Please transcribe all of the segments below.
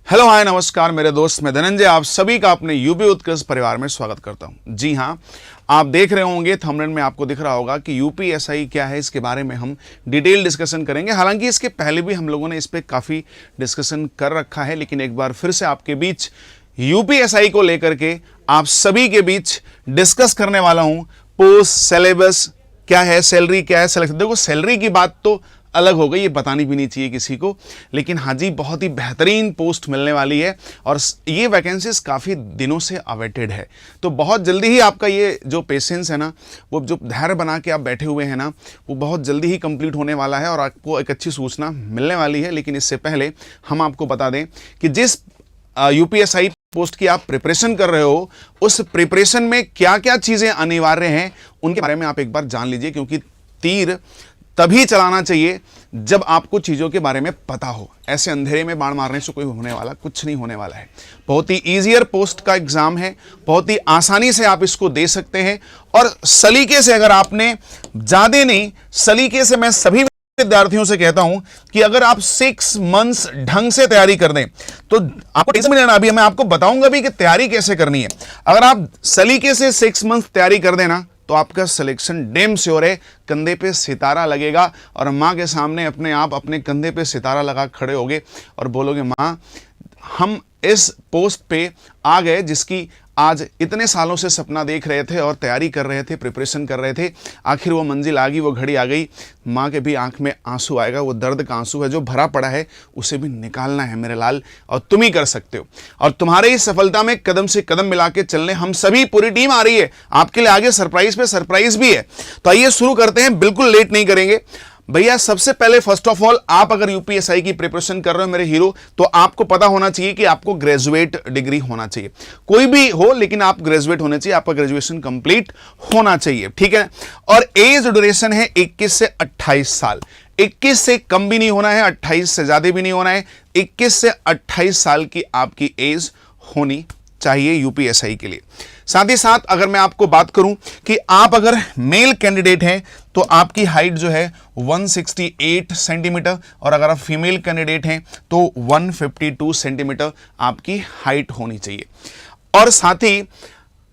Hello hi नमस्कार मेरे दोस्त, मैं धनंजय आप सभी का अपने यूपी उत्कर्ष परिवार में स्वागत करता हूं। जी हां, आप देख रहे होंगे थंबनेल में आपको दिख रहा होगा कि यूपीएसआई क्या है, इसके बारे में हम डिटेल डिस्कशन करेंगे। हालांकि इसके पहले भी हम लोगों ने इस पर काफ़ी डिस्कशन कर रखा है, लेकिन एक बार फिर से आपके बीच यूपीएसआई को लेकर के आप सभी के बीच डिस्कस करने वाला हूं। पोस्ट सिलेबस क्या है, सैलरी क्या है, सिलेक्शन। देखो सैलरी की बात तो अलग हो गई, ये बतानी भी नहीं चाहिए किसी को, लेकिन हाँ जी बहुत ही बेहतरीन पोस्ट मिलने वाली है और ये वैकेंसीज काफ़ी दिनों से अवेटेड है। तो बहुत जल्दी ही आपका ये जो पेशेंस है ना, वो जो धैर्य बना के आप बैठे हुए हैं ना, वो बहुत जल्दी ही कंप्लीट होने वाला है और आपको एक अच्छी सूचना मिलने वाली है। लेकिन इससे पहले हम आपको बता दें कि जिस यूपीएसआई पोस्ट की आप प्रिपरेशन कर रहे हो, उस प्रिपरेशन में क्या क्या चीज़ें अनिवार्य हैं उनके बारे में आप एक बार जान लीजिए, क्योंकि तीर तभी चलाना चाहिए जब आपको चीज़ों के बारे में पता हो। ऐसे अंधेरे में बाण मारने से कोई होने वाला कुछ नहीं होने वाला है। बहुत ही ईजियर पोस्ट का एग्जाम है, बहुत ही आसानी से आप इसको दे सकते हैं और सलीके से, अगर आपने ज़्यादा नहीं सलीके से, मैं सभी विद्यार्थियों से कहता हूं कि अगर आप 6 मंथ्स ढंग से तैयारी कर दें तो आपको टेंशन नहीं लेना। अभी मैं आपको बताऊंगा भी कि तैयारी कैसे करनी है। अगर आप सलीके से 6 मंथ्स तैयारी कर देना तो आपका सिलेक्शन डेम श्योर है। कंधे पे सितारा लगेगा और माँ के सामने अपने आप अपने कंधे पे सितारा लगा खड़े होगे और बोलोगे, माँ हम इस पोस्ट पे आ गए जिसकी आज इतने सालों से सपना देख रहे थे और तैयारी कर रहे थे, प्रिपरेशन कर रहे थे। आखिर वो मंजिल आ गई, वो घड़ी आ गई। माँ के भी आंख में आंसू आएगा, वो दर्द का आंसू है जो भरा पड़ा है, उसे भी निकालना है मेरे लाल, और तुम ही कर सकते हो। और तुम्हारे इस सफलता में कदम से कदम मिला के चलने हम सभी, पूरी टीम आ रही है आपके लिए। आगे सरप्राइज पे सरप्राइज भी है। तो आइए शुरू करते हैं, बिल्कुल लेट नहीं करेंगे भैया। सबसे पहले फर्स्ट ऑफ ऑल, आप अगर यूपीएसआई की प्रिपरेशन कर रहे हो मेरे हीरो, तो आपको पता होना चाहिए कि आपको ग्रेजुएट डिग्री होना चाहिए। कोई भी हो लेकिन आप ग्रेजुएट होने चाहिए, आपका ग्रेजुएशन कंप्लीट होना चाहिए, ठीक है। और एज ड्यूरेशन है 21 से 28 साल। 21 से कम भी नहीं होना है, 28 से ज्यादा भी नहीं होना है। 21 से 28 साल की आपकी एज होनी चाहिए यूपीएसआई के लिए। साथ ही साथ अगर मैं आपको बात करूं कि आप अगर मेल कैंडिडेट हैं तो आपकी हाइट जो है 168 सेंटीमीटर, और अगर आप फीमेल कैंडिडेट हैं तो 152 सेंटीमीटर आपकी हाइट होनी चाहिए। और साथ ही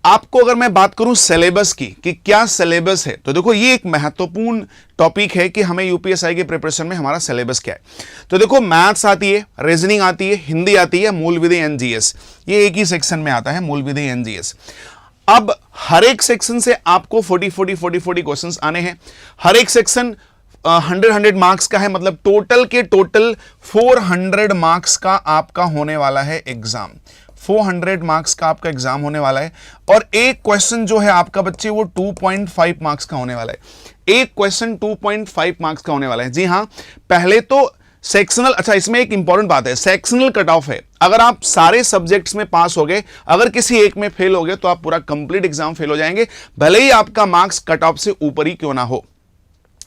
आपको अगर मैं बात करूं सिलेबस की कि क्या सिलेबस है, तो देखो ये एक महत्वपूर्ण टॉपिक है कि हमें यूपीएसआई के प्रिपरेशन में हमारा सिलेबस क्या है। तो देखो मैथ्स आती है, रीजनिंग आती है, हिंदी आती है, मूल विधि एनजीएस, ये एक ही सेक्शन में आता है, मूल विधि एनजीएस। अब हर एक सेक्शन से आपको 40 क्वेश्चंस आने हैं। हर एक सेक्शन 100 मार्क्स का है, मतलब टोटल के टोटल 400 मार्क्स का आपका होने वाला है एग्जाम। 400 मार्क्स का आपका एग्जाम होने वाला है। और एक क्वेश्चन जो है आपका बच्चे वो 2.5 मार्क्स का होने वाला है। एक क्वेश्चन 2.5 मार्क्स का होने वाला है। जी हां, पहले तो सेक्शनल, अच्छा इसमें एक इंपॉर्टेंट बात है, सेक्शनल कट ऑफ है। अगर आप सारे सब्जेक्ट्स में पास हो गए, अगर किसी एक में फेल हो गए तो आप पूरा कंप्लीट एग्जाम फेल हो जाएंगे, भले ही आपका मार्क्स कट ऑफ से ऊपर ही क्यों ना हो।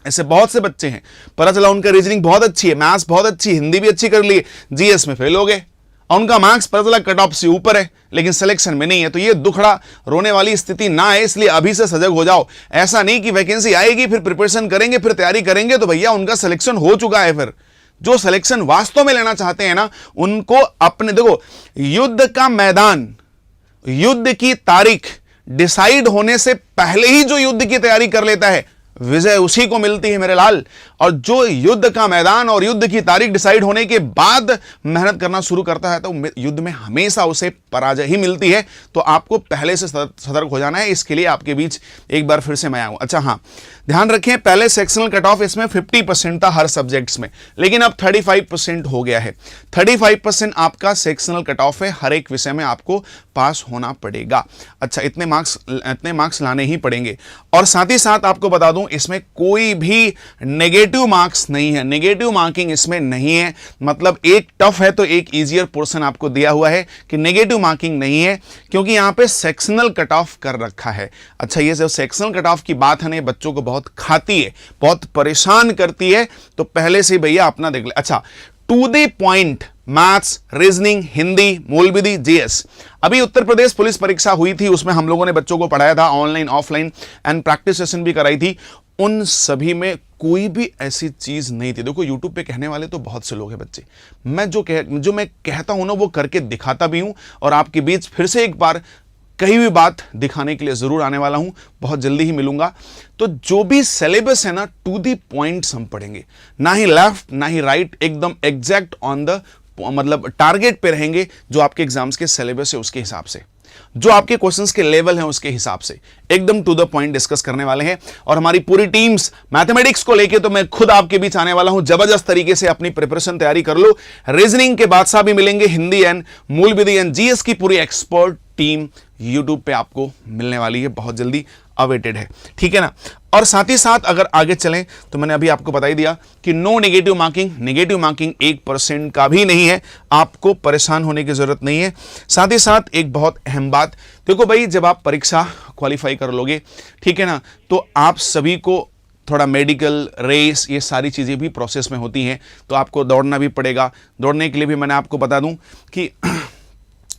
ऐसे बहुत से बच्चे हैं, पता चला उनका रीजनिंग बहुत अच्छी है, मैथ्स बहुत अच्छी, हिंदी भी अच्छी कर ली, जीएस में फेल हो गए, उनका मार्क्स पता चला कट ऑफ से ऊपर है लेकिन सिलेक्शन में नहीं है। तो ये दुखड़ा रोने वाली स्थिति ना है, इसलिए अभी से सजग हो जाओ। ऐसा नहीं कि वैकेंसी आएगी फिर प्रिपरेशन करेंगे फिर तैयारी करेंगे तो भैया उनका सिलेक्शन हो चुका है। फिर जो सिलेक्शन वास्तव में लेना चाहते हैं ना, उनको अपने, देखो युद्ध का मैदान, युद्ध की तारीख डिसाइड होने से पहले ही जो युद्ध की तैयारी कर लेता है विजय उसी को मिलती है मेरे लाल। और जो युद्ध का मैदान और युद्ध की तारीख डिसाइड होने के बाद मेहनत करना शुरू करता है तो युद्ध में हमेशा उसे पराजय ही मिलती है। तो आपको पहले से सतर्क हो जाना है। इसके लिए आपके बीच एक बार फिर से मैं आऊं। अच्छा हाँ, ध्यान रखें, पहले सेक्शनल कट ऑफ इसमें 50% था हर सब्जेक्ट्स में, लेकिन अब 35% हो गया है। 35% आपका सेक्शनल कट ऑफ है, हर एक विषय में आपको पास होना पड़ेगा। अच्छा, इतने मार्क्स लाने ही पड़ेंगे। और साथ ही साथ आपको बता दूं, इसमें कोई भी नेगेटिव मार्क्स नहीं है, नेगेटिव मार्किंग इसमें नहीं है। मतलब एक टफ है तो एक इजियर पोर्शन आपको दिया हुआ है कि नेगेटिव मार्किंग नहीं है, क्योंकि यहां पे सेक्शनल कट ऑफ कर रखा है। अच्छा, ये जब सेक्शनल कट ऑफ की बात है ना, बच्चों को बहुत खाती है, बहुत परेशान करती है, तो पहले से भैया अपना देख ले। अच्छा, to the point maths, reasoning, Hindi, मूल विधि, जीएस। अभी उत्तर प्रदेश पुलिस परीक्षा हुई थी, उसमें हम लोगों ने बच्चों को पढ़ाया था, online offline and practice session भी कराई थी। उन सभी में कोई भी ऐसी चीज नहीं थी। देखो यूट्यूब पे कहने वाले तो बहुत से लोग हैं बच्चे, जो मैं कहता हूं ना वो करके दिखाता भी हूं, और आपके बीच फिर से एक बार कही हुई बात दिखाने के लिए जरूर आने वाला हूं, बहुत जल्दी ही मिलूंगा। तो जो भी सिलेबस है ना, टू दी पॉइंट्स हम पढ़ेंगे, ना ही लेफ्ट ना ही राइट, एकदम एग्जैक्ट ऑन द मतलब टारगेट पे रहेंगे, जो आपके एग्जाम्स के सिलेबस है उसके हिसाब से, जो आपके क्वेश्चंस के लेवल हैं उसके हिसाब से एकदम टू द पॉइंट डिस्कस करने वाले हैं। और हमारी पूरी टीम्स मैथमेटिक्स को लेके तो मैं खुद आपके बीच आने वाला हूं, जबरदस्त तरीके से अपनी प्रिपरेशन तैयारी कर लो। रीजनिंग के बादशाह भी मिलेंगे, हिंदी एंड मूल विधि एंड जीएस की पूरी एक्सपर्ट टीम यूट्यूब पे आपको मिलने वाली है, बहुत जल्दी अवेटेड है, ठीक है ना। और साथ ही साथ अगर आगे चलें तो मैंने अभी आपको बता ही दिया कि नो नेगेटिव मार्किंग 1% का भी नहीं है, आपको परेशान होने की जरूरत नहीं है। साथ ही साथ एक बहुत अहम बात, देखो भाई जब आप परीक्षा क्वालिफाई कर लोगे, ठीक है ना, तो आप सभी को थोड़ा मेडिकल, रेस, ये सारी चीज़ें भी प्रोसेस में होती हैं, तो आपको दौड़ना भी पड़ेगा। दौड़ने के लिए भी मैंने आपको बता दूं कि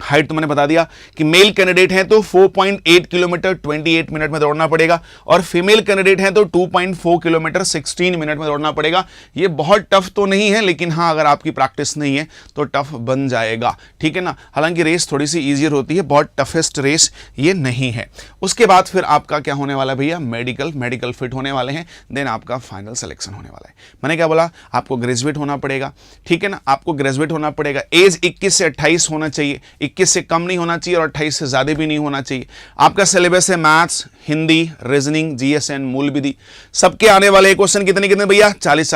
हाइट तो मैंने बता दिया कि मेल कैंडिडेट हैं तो 4.8 किलोमीटर 28 मिनट में दौड़ना पड़ेगा, और फीमेल कैंडिडेट हैं तो 2.4 किलोमीटर 16 मिनट में दौड़ना पड़ेगा। ये बहुत टफ तो नहीं है, लेकिन हाँ अगर आपकी प्रैक्टिस नहीं है तो टफ बन जाएगा, ठीक है ना। हालांकि रेस थोड़ी सी ईजियर होती है, बहुत टफेस्ट रेस ये नहीं है। उसके बाद फिर आपका क्या होने वाला है भैया, मेडिकल फिट होने वाले हैं, देन आपका फाइनल सिलेक्शन होने वाला है। मैंने क्या बोला, आपको ग्रेजुएट होना पड़ेगा, ठीक है ना, आपको ग्रेजुएट होना पड़ेगा। एज 21 से 28 होना चाहिए, 21 से कम नहीं होना चाहिए और 28 से ज्यादा भी नहीं होना चाहिए। आपका सिलेबस है मैथ्स, हिंदी, रीजनिंग, जीएसएन, मूल विधि, सबके आने वाले क्वेश्चन कितने भैया, 40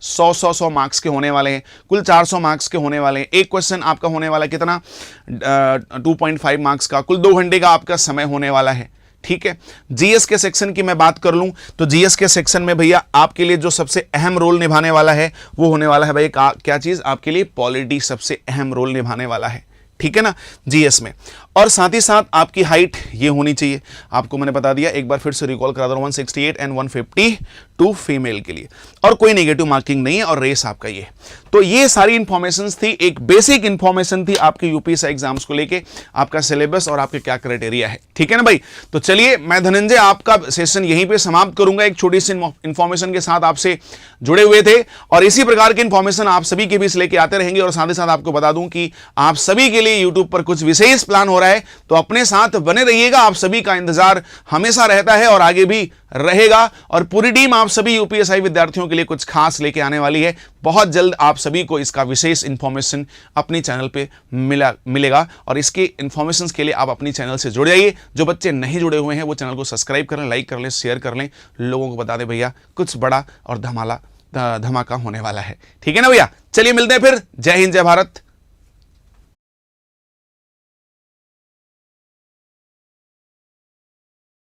100 मार्क्स के होने वाले हैं, कुल 400 मार्क्स के होने वाले हैं। एक क्वेश्चन आपका होने वाला कितना, 2.5 मार्क्स का, कुल 2 घंटे का आपका समय होने वाला है, ठीक है। जीएस के सेक्शन की मैं बात कर लूं तो जीएस के सेक्शन में भैया आपके लिए जो सबसे अहम रोल निभाने वाला है वो होने वाला है भैया क्या चीज, आपके लिए पॉलिटी सबसे अहम रोल निभाने वाला है, ठीक है ना, जीएस में। और साथ ही साथ आपकी हाइट ये होनी चाहिए, आपको मैंने बता दिया, एक बार फिर से रिकॉल करा दो, 168 एंड 152 फीमेल के लिए, और कोई नेगेटिव मार्किंग नहीं है, और रेस आपका ये। तो ये सारी इंफॉर्मेशन थी, एक बेसिक इंफॉर्मेशन थी आपके यूपीएससी एग्जाम्स को लेके, आपका सिलेबस और आपके क्या क्राइटेरिया है, ठीक है ना भाई। तो चलिए मैं धनंजय आपका सेशन यहीं पे समाप्त करूंगा, एक छोटी सी इंफॉर्मेशन के साथ आपसे जुड़े हुए थे, और इसी प्रकार की इंफॉर्मेशन आप सभी के बीच लेके आते रहेंगे। और साथ ही साथ आपको बता दूं कि आप सभी के लिए यूट्यूब पर कुछ विशेष प्लान हो रहा है, तो अपने साथ बने रहिएगा, आप सभी का इंतजार हमेशा रहता है और आगे भी रहेगा। और पूरी टीम आप सभी यूपीएससी विद्यार्थियों के लिए कुछ खास लेके आने वाली है, बहुत जल्द आप सभी को इसका विशेष इंफॉर्मेशन अपनी चैनल पे मिलेगा। और इसके इंफॉर्मेशन के लिए आप अपनी चैनल से जुड़ जाइए, जो बच्चे नहीं जुड़े हुए हैं वो चैनल को सब्सक्राइब कर लें, लाइक कर लें, शेयर कर लें, लोगों को बता दें भैया कुछ बड़ा और धमाका होने वाला है, ठीक है ना भैया। चलिए मिलते हैं फिर, जय हिंद जय भारत।